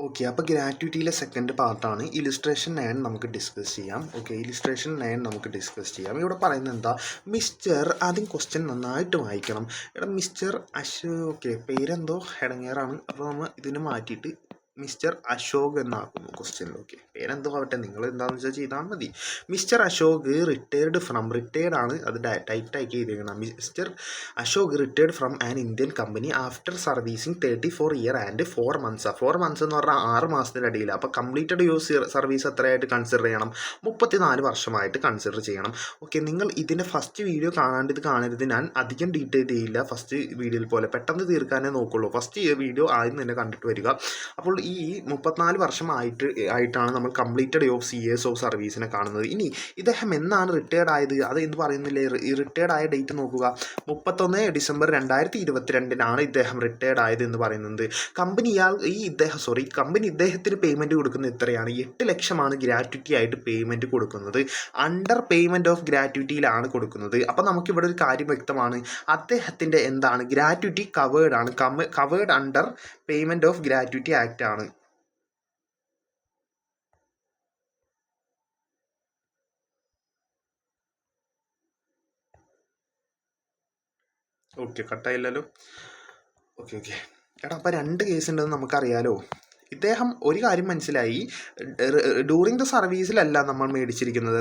Okay. അപ്പോൾ ഗ്രാറ്റുവിറ്റിയിലെ second പാർട്ടാണ് illustration 9 നമുക്ക് ഡിസ്കസ് ചെയ്യാം. ഓക്കെ, ഇല്ലുസ്ട്രേഷൻ 9 നമുക്ക് ഡിസ്കസ് ചെയ്യാം. ഇവിടെ പറയുന്നത് എന്താ, മിസ്റ്റർ ആദ്യം ക്വസ്റ്റ്യൻ നന്നായിട്ട് വായിക്കണം. എടാ മിസ്റ്റർ ഓക്കെ, പേരെന്തോ ഇടങ്ങേറാണ്. അപ്പോൾ നമ്മൾ ഇതിനെ മാറ്റിയിട്ട് മിസ്റ്റർ അശോക് എന്നാക്കുന്നു ക്വസ്റ്റ്യനിൽ. ഓക്കെ, പേരെന്തോ ആവട്ടെ, നിങ്ങൾ എന്താണെന്ന് വെച്ചാൽ ചെയ്താൽ മതി. Mister Ashok retired from, retired ആണ് അത് ടൈറ്റാക്കി ചെയ്തേക്കണം. Mister Ashok retired from an Indian company after servicing 34 year and 4 months. 4 months എന്ന് പറഞ്ഞാൽ 6 മാസത്തിനിടയിൽ. അപ്പോൾ കംപ്ലീറ്റഡ് യൂസ് സർവീസ് എത്രയായിട്ട് കൺസിഡർ ചെയ്യണം? 34 വർഷമായിട്ട് കൺസിഡർ ചെയ്യണം. ഓക്കെ, നിങ്ങൾ ഇതിൻ്റെ ഫസ്റ്റ് വീഡിയോ കാണാണ്ട് ഇത് കാണരുത്. ഞാൻ അധികം ഡീറ്റെയിൽ ചെയ്യില്ല ഫസ്റ്റ് വീഡിയോയിൽ പോലെ, പെട്ടെന്ന് തീർക്കാനേ നോക്കുള്ളൂ. ഫസ്റ്റ് വീഡിയോ ആദ്യം തന്നെ കണ്ടിട്ട് വരിക. അപ്പോൾ ഈ 34 വർഷമായിട്ടാണ് നമ്മൾ കംപ്ലീറ്റഡ് ഓഫ് CAs ഓഫ് സർവീസിനെ കാണുന്നത്. ഇനി ഇദ്ദേഹം എന്നാണ് റിട്ടയർഡ് ആയത് അത് എന്ത് പറയുന്നില്ലേ? ഈ റിട്ടയർഡ് ആയ ഡേറ്റ് നോക്കുക, 31 ഡിസംബർ 2022 ഇദ്ദേഹം റിട്ടയർഡ് ആയത് എന്ന് പറയുന്നത്. കമ്പനി ഇദ്ദേഹത്തിന് പേയ്മെൻറ്റ് കൊടുക്കുന്നത് എത്രയാണ്? 8 ലക്ഷമാണ് ഗ്രാറ്റുവിറ്റി ആയിട്ട് പേയ്മെൻറ്റ് കൊടുക്കുന്നത്. അണ്ടർ പേയ്മെൻറ്റ് ഓഫ് ഗ്രാറ്റുവിറ്റിയിലാണ് കൊടുക്കുന്നത്. അപ്പോൾ നമുക്കിവിടെ ഒരു കാര്യം വ്യക്തമാണ്, അദ്ദേഹത്തിൻ്റെ എന്താണ് ഗ്രാറ്റുവിറ്റി കവേർഡ് ആണ്, covered under payment of gratuity act ആണ്. ഓക്കെ, കട്ടായില്ലല്ലോ. ഓക്കെ എടാ, അപ്പോൾ 2 കേസ് ഉണ്ടെന്ന് നമുക്കറിയാലോ. ഇദ്ദേഹം ഒരു കാര്യം മനസ്സിലായി, ഡ്യൂറിങ് ദ സർവീസിലല്ല നമ്മൾ മേടിച്ചിരിക്കുന്നത്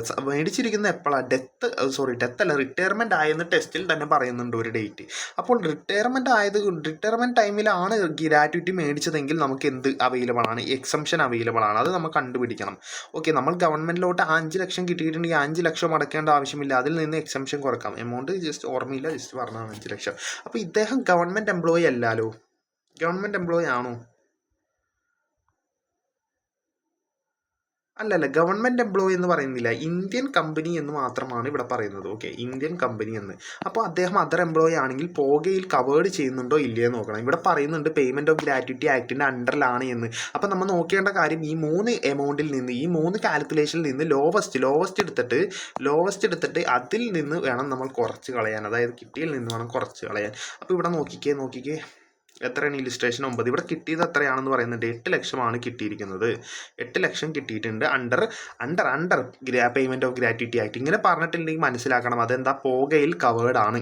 എപ്പോഴാണ്? ഡെത്ത് അല്ല, റിട്ടയർമെൻറ്റ് ആയെന്ന് ടെസ്റ്റിൽ തന്നെ പറയുന്നുണ്ട് ഒരു ഡേറ്റ്. അപ്പോൾ റിട്ടയർമെൻറ്റ് ടൈമിലാണ് ഗ്രാറ്റുവിറ്റി മേടിച്ചതെങ്കിൽ നമുക്ക് എന്ത് അവൈലബിൾ ആണ്? എക്സംഷൻ അവൈലബിൾ ആണ്. അത് നമ്മൾ കണ്ടുപിടിക്കണം. ഓക്കെ, നമ്മൾ ഗവൺമെൻറ്റിലോട്ട് 5 ലക്ഷം കിട്ടിയിട്ടുണ്ടെങ്കിൽ 5 ലക്ഷം അടക്കേണ്ട ആവശ്യമില്ല, അതിൽ നിന്ന് എക്സംഷൻ കുറക്കാം. എമൗണ്ട് ജസ്റ്റ് ഓർമ്മയില്ല, ജസ്റ്റ് പറഞ്ഞാണ് 5 ലക്ഷം. അപ്പോൾ ഇദ്ദേഹം ഗവൺമെൻറ് എംപ്ലോയി അല്ലല്ലോ. ഗവൺമെൻറ് എംപ്ലോയി ആണോ? അല്ലല്ല, ഗവൺമെൻറ് എംപ്ലോയി എന്ന് പറയുന്നില്ല, ഇന്ത്യൻ കമ്പനി എന്ന് മാത്രമാണ് ഇവിടെ പറയുന്നത്. ഓക്കെ, ഇന്ത്യൻ കമ്പനി എന്ന്. അപ്പോൾ അദ്ദേഹം അതർ എംപ്ലോയി ആണെങ്കിൽ പോകയിൽ കവേർഡ് ചെയ്യുന്നുണ്ടോ ഇല്ലയോ നോക്കണം. ഇവിടെ പറയുന്നുണ്ട് പേയ്മെൻറ്റ് ഓഫ് ഗ്രാറ്റുവിറ്റി ആക്ടിൻ്റെ അണ്ടറിലാണ് എന്ന്. അപ്പോൾ നമ്മൾ നോക്കേണ്ട കാര്യം, ഈ 3 എമൗണ്ടിൽ നിന്ന്, ഈ 3 കാൽക്കുലേഷനിൽ നിന്ന് ലോവസ്റ്റ് എടുത്തിട്ട് അതിൽ നിന്ന് വേണം നമ്മൾ കുറച്ച് കളയാൻ, അതായത് കിട്ടിയിൽ നിന്ന് വേണം കുറച്ച് കളയാൻ. അപ്പോൾ ഇവിടെ നോക്കിക്കേ എത്രയാണ് ഇല്ലുസ്ട്രേഷൻ 9. ഇവിടെ കിട്ടിയത് എത്രയാണെന്ന് പറയുന്നുണ്ട്, 8 ലക്ഷമാണ് കിട്ടിയിരിക്കുന്നത്. 8 ലക്ഷം കിട്ടിയിട്ടുണ്ട് under payment of gratuity act. ഇങ്ങനെ പറഞ്ഞിട്ടുണ്ടെങ്കിൽ മനസ്സിലാക്കണം അതെന്താ, പോകയിൽ കവേർഡ് ആണ്.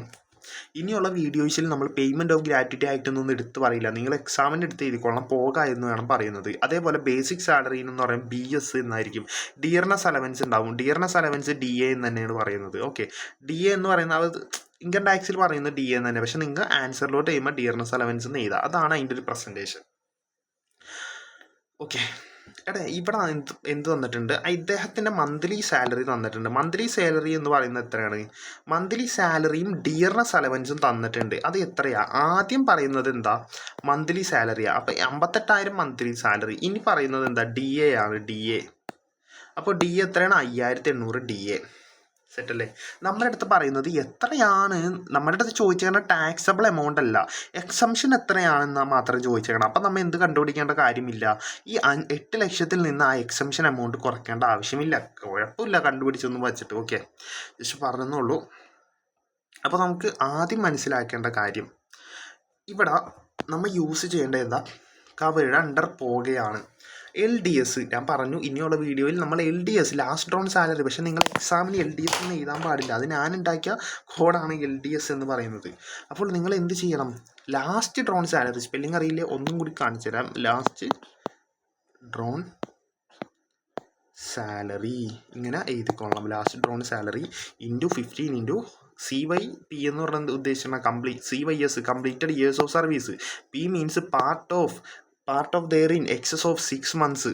ഇനിയുള്ള വീഡിയോസിൽ നമ്മൾ പേയ്മെൻറ്റ് ഓഫ് ഗ്രാറ്റുവിറ്റി ആക്ട് എന്നൊന്നും എടുത്ത് പറയില്ല, നിങ്ങൾ എക്സാമിന് എടുത്ത് എഴുതിക്കൊള്ളണം, പോക എന്ന് വേണം പറയുന്നത്. അതേപോലെ ബേസിക് സാലറി എന്ന് പറയുന്നത് BS എന്നായിരിക്കും. ഡിയർനെസ് അലവൻസ് ഉണ്ടാവും, ഡിയർനെസ് അലവൻസ് DA എന്ന് തന്നെയാണ് പറയുന്നത്. ഓക്കെ, DA എന്ന് പറയുന്നത് ഇൻകം ടാക്സിൽ പറയുന്നത് DA എന്ന് തന്നെ, പക്ഷെ നിങ്ങൾ ആൻസറിലോട്ട് ചെയ്യുമ്പോൾ ഡിയർനെസ് അലവൻസ് എന്ന് എഴുതാം. അതാണ് അതിൻ്റെ ഒരു പ്രസൻറ്റേഷൻ. ഓക്കെ, എടാ ഇവിടെ എന്ത് തന്നിട്ടുണ്ട്? ഇദ്ദേഹത്തിൻ്റെ മന്ത്ലി സാലറി തന്നിട്ടുണ്ട്. മന്ത്ലി സാലറി എന്ന് പറയുന്നത് എത്രയാണ്? മന്ത്ലി സാലറിയും ഡിയർനെസ് അലവൻസും തന്നിട്ടുണ്ട്. അത് എത്രയാണ്? ആദ്യം പറയുന്നത് എന്താ, മന്ത്ലി സാലറിയാണ്. അപ്പോൾ 58,000 മന്ത്ലി സാലറി. ഇനി പറയുന്നത് എന്താ, DA ആണ്, DA. അപ്പോൾ DA എത്രയാണ്? 5,800 DA. സെറ്റല്ലേ? നമ്മുടെ അടുത്ത് പറയുന്നത് എത്രയാണ്, നമ്മുടെ അടുത്ത് ചോദിച്ചേക്കണം ടാക്സബിൾ എമൗണ്ട് അല്ല, എക്സംഷൻ എത്രയാണെന്ന് മാത്രം ചോദിച്ചേക്കണം. അപ്പം നമ്മൾ എന്ത് കണ്ടുപിടിക്കേണ്ട കാര്യമില്ല, ഈ 8 ലക്ഷത്തിൽ നിന്ന് ആ എക്സംഷൻ എമൗണ്ട് കുറയ്ക്കേണ്ട ആവശ്യമില്ല. കുഴപ്പമില്ല, കണ്ടുപിടിച്ചൊന്നും വച്ചിട്ട്. ഓക്കെ, ജസ്റ്റ് പറഞ്ഞെന്നുള്ളൂ. അപ്പോൾ നമുക്ക് ആദ്യം മനസ്സിലാക്കേണ്ട കാര്യം, ഇവിടെ നമ്മൾ യൂസ് ചെയ്യേണ്ടത് എന്താ, കവേർഡ് അണ്ടർ പോകയാണ്. LDS ഞാൻ പറഞ്ഞു, ഇനിയുള്ള വീഡിയോയിൽ നമ്മൾ LDS ലാസ്റ്റ് ഡ്രോൺ സാലറി, പക്ഷേ നിങ്ങൾ എക്സാമിന് LDS എന്ന് എഴുതാൻ പാടില്ല, അത് ഞാൻ ഉണ്ടാക്കിയ കോഡാണ് LDS എന്ന് പറയുന്നത്. അപ്പോൾ നിങ്ങൾ എന്ത് ചെയ്യണം, ലാസ്റ്റ് ഡ്രോൺ സാലറി, സ്പെല്ലിംഗ് അറിയില്ലേ, ഒന്നും കൂടി കാണിച്ചു തരാം. ലാസ്റ്റ് ഡ്രോൺ സാലറി ഇങ്ങനെ എഴുതിക്കൊള്ളണം, last drawn salary into 15 into CYP എന്ന് പറഞ്ഞ ഉദ്ദേശിക്കുന്ന CYS completed years of service. P means part of their in excess of 6 months.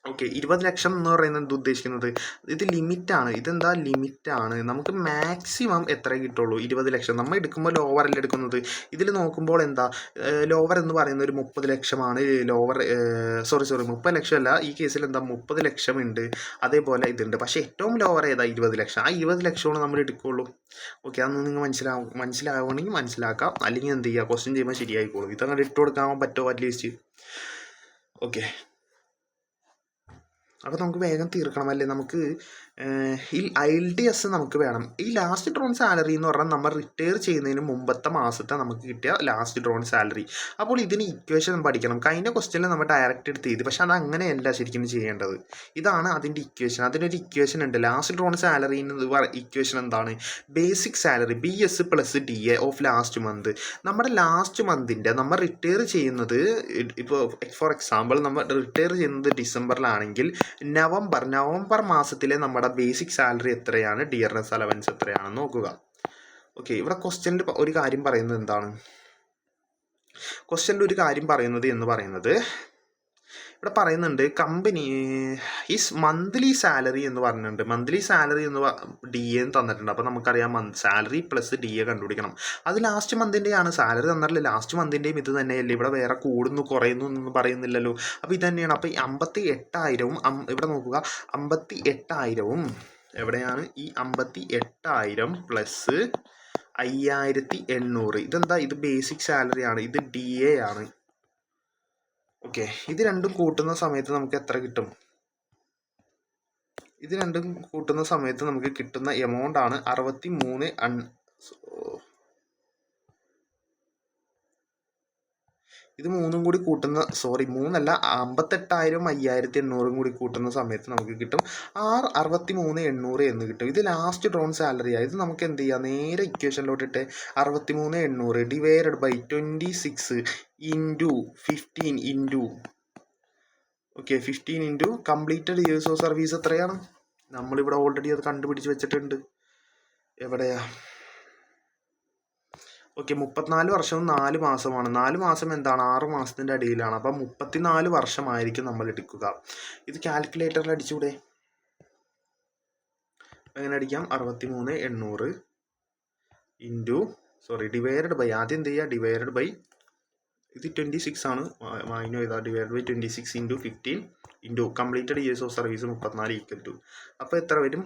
Okay, 20 ലക്ഷം എന്ന് പറയുന്നത് എന്ത് ഉദ്ദേശിക്കുന്നത്, ഇത് ലിമിറ്റാണ്. ഇതെന്താ, ലിമിറ്റാണ്. നമുക്ക് മാക്സിമം എത്ര കിട്ടുള്ളൂ, 20 ലക്ഷം. നമ്മൾ എടുക്കുമ്പോൾ ലോവറല്ല എടുക്കുന്നത്. ഇതിൽ നോക്കുമ്പോൾ എന്താ, ലോവർ എന്ന് പറയുന്നത് ഒരു 30 ലക്ഷമാണ്. ലോവർ 30 ലക്ഷമല്ല, ഈ കേസിൽ എന്താ 30 ലക്ഷം ഉണ്ട്. അതേപോലെ ഇതുണ്ട്, പക്ഷേ ഏറ്റവും ലോവർ ഏതാ, 20 ലക്ഷം. ആ 20 ലക്ഷമാണ് നമ്മൾ എടുക്കുകയുള്ളൂ. ഓക്കെ, അതൊന്ന് നിങ്ങൾ മനസ്സിലാവുകയാണെങ്കിൽ മനസ്സിലാക്കാം, അല്ലെങ്കിൽ എന്ത് ചെയ്യുക, ക്വസ്റ്റ്യൻ ചെയ്യുമ്പോൾ ശരിയായിക്കോളും. ഇതങ്ങനെ ഇട്ട് കൊടുക്കാൻ പറ്റുമോ അറ്റ്ലീസ്റ്റ്? ഓക്കെ, അപ്പോൾ നമുക്ക് വേഗം തീർക്കണമല്ലേ. നമുക്ക് ഈ ILTS നമുക്ക് വേണം. ഈ ലാസ്റ്റ് ഡ്രോൺ സാലറി എന്ന് പറഞ്ഞാൽ നമ്മൾ റിട്ടയർ ചെയ്യുന്നതിന് മുമ്പത്തെ മാസത്തെ നമുക്ക് കിട്ടിയ ലാസ്റ്റ് ഡ്രോൺ സാലറി. അപ്പോൾ ഇതിന് ഇക്വേഷൻ പഠിക്കണം. കഴിഞ്ഞ ക്വസ്റ്റ്യനിൽ നമ്മൾ ഡയറക്റ്റ് എടുത്ത് ചെയ്ത്, പക്ഷെ അത് അങ്ങനെയല്ല ശരിക്കും ചെയ്യേണ്ടത്. ഇതാണ് അതിൻ്റെ ഇക്വേഷൻ. അതിനൊരു ഇക്വേഷൻ ഉണ്ട്. ലാസ്റ്റ് ഡ്രോൺ സാലറി ഇക്വേഷൻ എന്താണ്? Basic salary BS + DA of last month. നമ്മുടെ ലാസ്റ്റ് മന്തിൻ്റെ നമ്മൾ റിട്ടയർ ചെയ്യുന്നത്, ഇപ്പോൾ ഫോർ എക്സാമ്പിൾ നമ്മൾ റിട്ടയർ ചെയ്യുന്നത് ഡിസംബറിലാണെങ്കിൽ നവംബർ മാസത്തിലെ നമ്മുടെ ബേസിക് സാലറി എത്രയാണ്, ഡിയർനെസ് അലവൻസ് എത്രയാണെന്ന് നോക്കുക. ഓക്കെ, ഇവിടെ ക്വസ്റ്റ്യനിൽ ഒരു കാര്യം പറയുന്നത് എന്താണ്? ക്വസ്റ്റ്യനിൽ ഒരു കാര്യം പറയുന്നത് ഇവിടെ പറയുന്നുണ്ട് കമ്പനി ഈസ് മന്ത്ലി സാലറി എന്ന് പറഞ്ഞിട്ടുണ്ട്. മന്ത്ലി സാലറി എന്ന് DA തന്നിട്ടുണ്ട്. അപ്പോൾ നമുക്കറിയാം സാലറി + DA കണ്ടുപിടിക്കണം. അത് ലാസ്റ്റ് മന്തിൻ്റെയാണ്. സാലറി തന്നിട്ടില്ല, ലാസ്റ്റ് മന്തിൻ്റെയും ഇത് തന്നെയല്ലേ. ഇവിടെ വേറെ കൂടുന്നു കുറയുന്നു എന്നൊന്നും പറയുന്നില്ലല്ലോ. അപ്പോൾ ഇത് തന്നെയാണ്. അപ്പോൾ ഈ 58,000 ഇവിടെ നോക്കുക, 58,000 എവിടെയാണ്? ഈ 58,000 + 5,800 ഇതെന്താ? ഇത് ബേസിക് സാലറി ആണ്, ഇത് DA ആണ്. ഓക്കെ, ഇത് രണ്ടും കൂട്ടുന്ന സമയത്ത് നമുക്ക് എത്ര കിട്ടും? ഇത് രണ്ടും കൂട്ടുന്ന സമയത്ത് നമുക്ക് കിട്ടുന്ന എമൗണ്ട് ആണ് 63. ഇത് മൂന്നും കൂടി കൂട്ടുന്ന 58,000 5,800 കൂടി കൂട്ടുന്ന സമയത്ത് നമുക്ക് കിട്ടും 63,800 എന്ന് കിട്ടും. ഇത് ലാസ്റ്റ് ഡ്രോൺ സാലറി ആയി. ഇത് നമുക്ക് എന്ത് ചെയ്യാം? നേരെ ഇക്വേഷനിലോട്ടിട്ട് 63,800 divided by 26 into 15 into 15 into completed years of service എത്രയാണ്? നമ്മളിവിടെ ഓൾറെഡി അത് കണ്ടുപിടിച്ച് വെച്ചിട്ടുണ്ട്. എവിടെയാ? ഓക്കെ, 34 വർഷവും 4 മാസമാണ്. 4 മാസം എന്താണ്? 6 മാസത്തിൻ്റെ അടിയിലാണ്. അപ്പം 34 വർഷമായിരിക്കും നമ്മൾ എടുക്കുക. ഇത് കാൽക്കുലേറ്ററിൽ അടിച്ചൂടെ? എങ്ങനെ അടിക്കാം? 63,800 ഇൻറ്റു ഡിവൈഡഡ് ബൈ, ആദ്യം എന്ത് ചെയ്യുക? ഡിവൈഡഡ് ബൈ, ഇത് 26 ആണ്, മൈനോ ചെയ്താൽ divide by 26 into 15 into completed years of service 34 = അപ്പോൾ എത്ര വരും?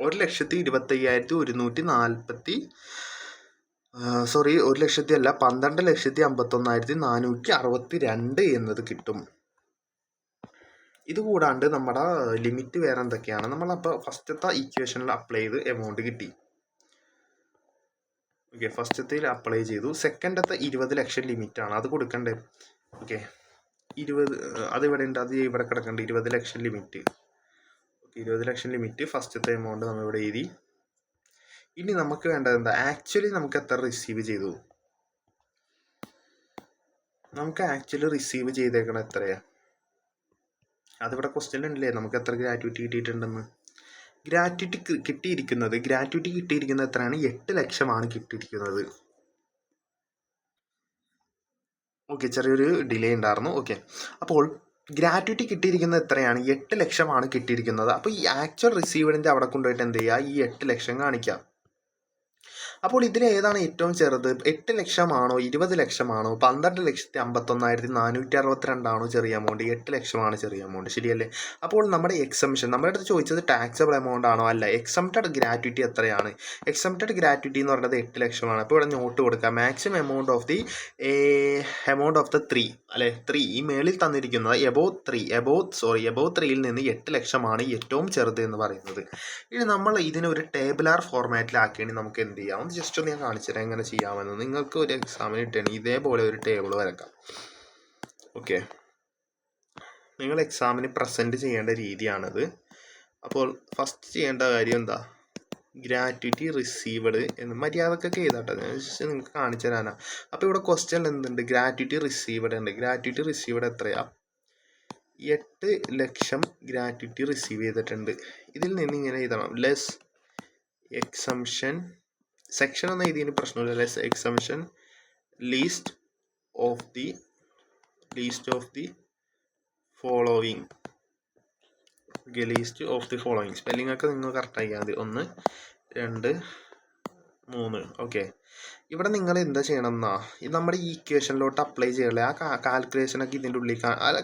1,25,140 12,51,462 എന്നത് കിട്ടും. ഇത് കൂടാണ്ട് നമ്മുടെ ലിമിറ്റ് വേറെ എന്തൊക്കെയാണ്? നമ്മളപ്പോൾ ഫസ്റ്റത്തെ ഇക്വേഷനിൽ അപ്ലൈ ചെയ്ത് എമൗണ്ട് കിട്ടി. ഓക്കെ, ഫസ്റ്റത്തിൽ അപ്ലൈ ചെയ്തു. സെക്കൻഡത്തെ 20 ലക്ഷം ലിമിറ്റാണ്, അത് കൊടുക്കണ്ടേ? ഓക്കെ, 20 അതിവിടെ ഉണ്ട്, അത് ഇവിടെ കിടക്കണ്ട. 20 ലക്ഷം ലിമിറ്റ്. 20 ലക്ഷം ലിമിറ്റ് ഫസ്റ്റത്തെ എമൗണ്ട് നമ്മൾ ഇവിടെ എഴുതി. ഇനി നമുക്ക് വേണ്ടത് എന്താ? ആക്ച്വലി നമുക്ക് എത്ര റിസീവ് ചെയ്തു? നമുക്ക് ആക്ച്വലി റിസീവ് ചെയ്തേക്കണം എത്രയാ? അതിവിടെ ക്വസ്റ്റ്യൻ ഉണ്ടല്ലേ, നമുക്ക് എത്ര ഗ്രാറ്റുവിറ്റി കിട്ടിയിട്ടുണ്ടെന്ന്. ഗ്രാറ്റുവിറ്റി കിട്ടിയിരിക്കുന്നത് എത്രയാണ്? 8 ലക്ഷമാണ് കിട്ടിയിരിക്കുന്നത്. ഓക്കെ, ചെറിയൊരു ഡിലേ ഉണ്ടായിരുന്നു. ഓക്കെ, അപ്പോൾ ഗ്രാറ്റുവിറ്റി കിട്ടിയിരിക്കുന്നത് എത്രയാണ്? 8 ലക്ഷമാണ് കിട്ടിയിരിക്കുന്നത്. അപ്പോൾ ഈ ആക്ച്വൽ റിസീവറിൻ്റെ അവിടെ കൊണ്ടുപോയിട്ട് എന്ത് ചെയ്യുക? ഈ 8 ലക്ഷം കാണിക്കാം. അപ്പോൾ ഇതിലേതാണ് ഏറ്റവും ചെറുത്? 8 ലക്ഷമാണോ 20 ലക്ഷമാണോ 12,51,462 ആണോ ചെറിയ എമൗണ്ട്? 8 ലക്ഷമാണ് ചെറിയ എമൗണ്ട്, ശരിയല്ലേ? അപ്പോൾ നമ്മുടെ എക്സംഷൻ, നമ്മുടെ അടുത്ത് ചോദിച്ചത് ടാക്സബിൾ എമൗണ്ട് ആണോ? അല്ല. എക്സംപ്റ്റഡ് ഗ്രാറ്റുവിറ്റി എത്രയാണ്? എക്സംപ്റ്റഡ് ഗ്രാറ്റുവിറ്റി എന്ന് പറയുന്നത് 8 ലക്ഷമാണ്. അപ്പോൾ ഇവിടെ നോട്ട് കൊടുക്കുക, മാക്സിമം എമൗണ്ട് ഓഫ് ദി 3 അല്ലെ, 3 ഈ മേളിൽ തന്നിരിക്കുന്നത് എബോവ് 3യിൽ നിന്ന് 8 ലക്ഷമാണ് ഏറ്റവും ചെറുത് എന്ന് പറയുന്നത്. ഇനി നമ്മൾ ഇതിനെ ഒരു ടേബിളാർ ഫോർമാറ്റിലാക്കിയാണെങ്കിൽ നമുക്ക് എന്ത് ചെയ്യാം? ജസ്റ്റ് ഒന്ന് ഞാൻ കാണിച്ചു തരാം എങ്ങനെ ചെയ്യാമെന്ന്. നിങ്ങൾക്ക് ഒരു എക്സാമിന് കിട്ടുകയാണെങ്കിൽ ഇതേപോലെ ഒരു ടേബിൾ വരക്കാം. ഓക്കെ, നിങ്ങൾ എക്സാമിന് പ്രസൻറ്റ് ചെയ്യേണ്ട രീതിയാണിത്. അപ്പോൾ ഫസ്റ്റ് ചെയ്യേണ്ട കാര്യം എന്താ? ഗ്രാറ്റുവിറ്റി റിസീവ്ഡ് എന്ന് മര്യാദക്കൊക്കെ ചെയ്താട്ടെ, ജസ്റ്റ് നിങ്ങൾക്ക് കാണിച്ചു തരാനാണ്. അപ്പോൾ ഇവിടെ ക്വസ്റ്റ്യൻ എന്തുണ്ട്? ഗ്രാറ്റുവിറ്റി റിസീവ്ഡ് ഉണ്ട്. ഗ്രാറ്റുവിറ്റി റിസീവ്ഡ് എത്രയാ? 8 ലക്ഷം ഗ്രാറ്റുവിറ്റി റിസീവ് ചെയ്തിട്ടുണ്ട്. ഇതിൽ നിന്ന് ഇങ്ങനെ എഴുതണം, ലെസ് എക്സംഷൻ, സെക്ഷൻ ഒന്നും എഴുതിയതിന് പ്രശ്നമില്ല. Less exemption least of the following. Okay, least of the following spelling ഒക്കെ നിങ്ങൾ കറക്റ്റ് ആക്കിയാൽ മതി. 1 2 3. ഓക്കെ. ഇവിടെ നിങ്ങൾ എന്താ ചെയ്യണമെന്നാ നമ്മുടെ ഈ ഇക്വേഷനിലോട്ട് അപ്ലൈ ചെയ്യല്ലേ ആ കാൽക്കുലേഷനൊക്കെ ഇതിൻ്റെ ഉള്ളിൽ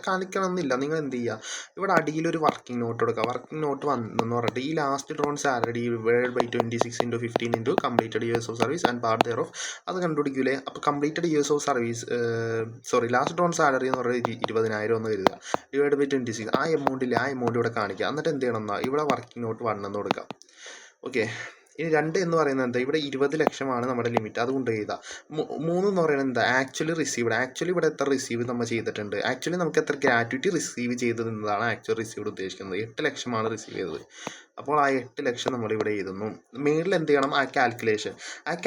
കാണിക്കണമെന്നില്ല. നിങ്ങൾ എന്ത് ചെയ്യുക, ഇവിടെ അടിയിലൊരു വർക്കിംഗ് നോട്ട് കൊടുക്കുക. വർക്കിംഗ് നോട്ട് വന്നെന്ന് പറഞ്ഞിട്ട് ഈ last drawn salary divided by 26 × 15 × completed years of service and part there of അത് കണ്ടുപിടിക്കൂലേ. അപ്പോൾ completed years of service last drawn salary എന്ന് പറയുന്നത് 20,000 എന്ന് കരുതുക, ഡിവൈഡ് ബൈ 26 ആ എമൗണ്ട് ഇവിടെ കാണിക്കുക. എന്നിട്ട് എന്ത് ചെയ്യണം എന്നാൽ ഇവിടെ വർക്കിംഗ് നോട്ട് 1 എന്ന് കൊടുക്കാം. ഓക്കെ. ഇനി 2 എന്ന് പറയുന്നത് എന്താ, ഇവിടെ 20 ലക്ഷമാണ് നമ്മുടെ ലിമിറ്റ്, അതുകൊണ്ട് എഴുതാം. 3 എന്ന് പറയുന്നത് എന്താ, ആക്ച്വലി ഇവിടെ എത്ര റിസീവ് നമ്മൾ ചെയ്തിട്ടുണ്ട്, ആക്ച്വലി നമുക്ക് എത്ര ഗ്രാറ്റുവിറ്റി റിസീവ് ചെയ്തത് എന്നതാണ് ആക്ച്വൽ റിസീവ്ഡ് ഉദ്ദേശിക്കുന്നത്. 8 ലക്ഷമാണ് റിസീവ് ചെയ്തത്. അപ്പോൾ ആ 8 ലക്ഷം നമ്മളിവിടെ എഴുതുന്നു. മേളിൽ എന്ത് ചെയ്യണം, ആ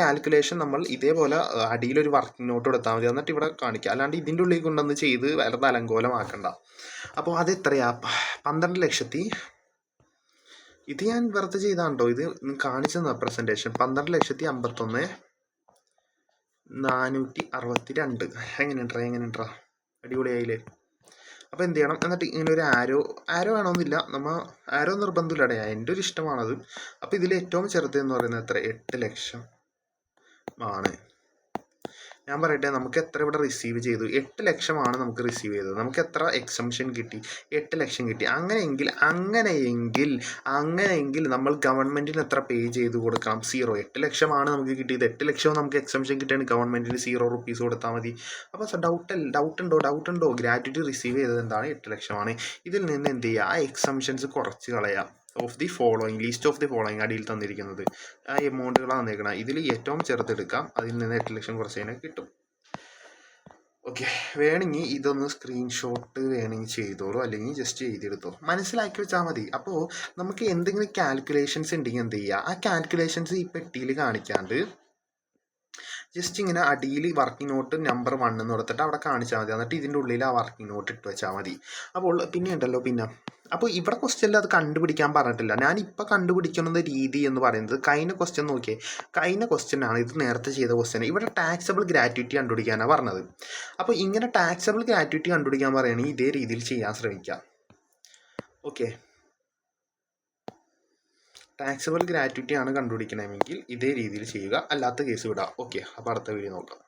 കാൽക്കുലേഷൻ നമ്മൾ ഇതേപോലെ അടിയിലൊരു വർക്കിംഗ് നോട്ട് കൊടുത്താൽ മതി, എന്നിട്ട് ഇവിടെ കാണിക്കുക. അല്ലാണ്ട് ഇതിൻ്റെ ഉള്ളിൽ കൊണ്ടുവന്ന് ചെയ്ത് വെറുതെ അലങ്കോലമാക്കണ്ട. അപ്പോൾ അത് എത്രയാ, 12,00,000. ഇത് ഞാൻ വെറുതെ ചെയ്താണ്ടോ, ഇത് കാണിച്ചു തന്ന പ്രസൻറ്റേഷൻ 12,51,462. എങ്ങനെയുണ്ടാ അടിപൊളിയായില്ലേ. അപ്പോൾ എന്ത് ചെയ്യണം, എന്നിട്ട് ഇങ്ങനെ ഒരു ആരോ വേണമെന്നില്ല, നമ്മൾ ആരോ നിർബന്ധമില്ലടേ, എൻ്റെ ഒരു ഇഷ്ടമാണത്. അപ്പോൾ ഇതിൽ ഏറ്റവും ചെറുത് എന്ന് പറയുന്നത് എത്ര, 8 ലക്ഷം ആണ്. ഞാൻ പറയട്ടെ, നമുക്ക് എത്ര ഇവിടെ റിസീവ് ചെയ്തു, 8 ലക്ഷമാണ് നമുക്ക് റിസീവ് ചെയ്തത്. നമുക്ക് എത്ര എക്സംഷൻ കിട്ടി, 8 ലക്ഷം കിട്ടി. അങ്ങനെയെങ്കിൽ നമ്മൾ ഗവൺമെൻറ്റിന് എത്ര പേ ചെയ്ത് കൊടുക്കണം, 0. 8 ലക്ഷമാണ് നമുക്ക് കിട്ടിയത്, 8 ലക്ഷവും നമുക്ക് എക്സംഷൻ കിട്ടിയാണ്, ഗവൺമെൻറ്റിന് 0 റുപ്പീസ് കൊടുത്താൽ മതി. അപ്പോൾ ഡൗട്ട് ഉണ്ടോ, ഗ്രാറ്റുവിറ്റി റിസീവ് ചെയ്തത് എന്താണ്, 8 ലക്ഷമാണ്. ഇതിൽ നിന്ന് എന്ത് ചെയ്യുക, ആ എക്സംഷൻസ് കുറച്ച് കളയാം. ലിസ്റ്റ് ഓഫ് ദി ഫോളോയിങ് അടിയിൽ തന്നിരിക്കുന്നത് ആ എമൗണ്ടുകളാണ് തന്നിരിക്കണം. ഇതിൽ ഏറ്റവും ചെറുതെടുക്കാം, അതിൽ നിന്ന് 8 ലക്ഷം കുറച്ച് കഴിഞ്ഞാൽ കിട്ടും. ഓക്കെ. വേണമെങ്കിൽ ഇതൊന്ന് സ്ക്രീൻഷോട്ട് ചെയ്തോളൂ, അല്ലെങ്കിൽ ജസ്റ്റ് എഴുതിയെടുത്തോ, മനസ്സിലാക്കി വെച്ചാൽ മതി. അപ്പോൾ നമുക്ക് എന്തെങ്കിലും കാൽക്കുലേഷൻസ് ഉണ്ടെങ്കിൽ എന്ത് ചെയ്യുക, ആ കാൽക്കുലേഷൻസ് ഈ പെട്ടിയിൽ കാണിക്കാണ്ട് ജസ്റ്റ് ഇങ്ങനെ അടിയിൽ വർക്കിംഗ് നോട്ട് നമ്പർ 1 എന്ന് കൊടുത്തിട്ട് അവിടെ കാണിച്ചാൽ മതി. എന്നിട്ട് ഇതിൻ്റെ ഉള്ളിൽ ആ വർക്കിംഗ് നോട്ട് ഇട്ട് വെച്ചാൽ മതി. അപ്പോൾ അപ്പോൾ ഇവിടെ ക്വസ്റ്റ്യനിൽ അത് കണ്ടുപിടിക്കാൻ പറഞ്ഞിട്ടില്ല. ഞാനിപ്പോൾ കണ്ടുപിടിക്കുന്ന രീതി എന്ന് പറയുന്നത് കഴിഞ്ഞ ക്വസ്റ്റ്യൻ നോക്കിയേ, കഴിഞ്ഞ ക്വസ്റ്റ്യനാണ് ഇത്, നേരത്തെ ചെയ്ത ക്വസ്റ്റ്യൻ. ഇവിടെ ടാക്സബിൾ ഗ്രാറ്റുവിറ്റി കണ്ടുപിടിക്കാനാണ് പറഞ്ഞത്. അപ്പോൾ ഇങ്ങനെ ടാക്സബിൾ ഗ്രാറ്റുവിറ്റി കണ്ടുപിടിക്കാൻ പറയുകയാണെങ്കിൽ ഇതേ രീതിയിൽ ചെയ്യാൻ ശ്രമിക്കാം. ഓക്കെ. ടാക്സബിൾ ഗ്രാറ്റുവിറ്റി ആണ് കണ്ടുപിടിക്കണമെങ്കിൽ ഇതേ രീതിയിൽ ചെയ്യുക, അല്ലാത്ത കേസ് വിടാം. ഓക്കെ. അപ്പോൾ അടുത്ത വീഡിയോ നോക്കാം.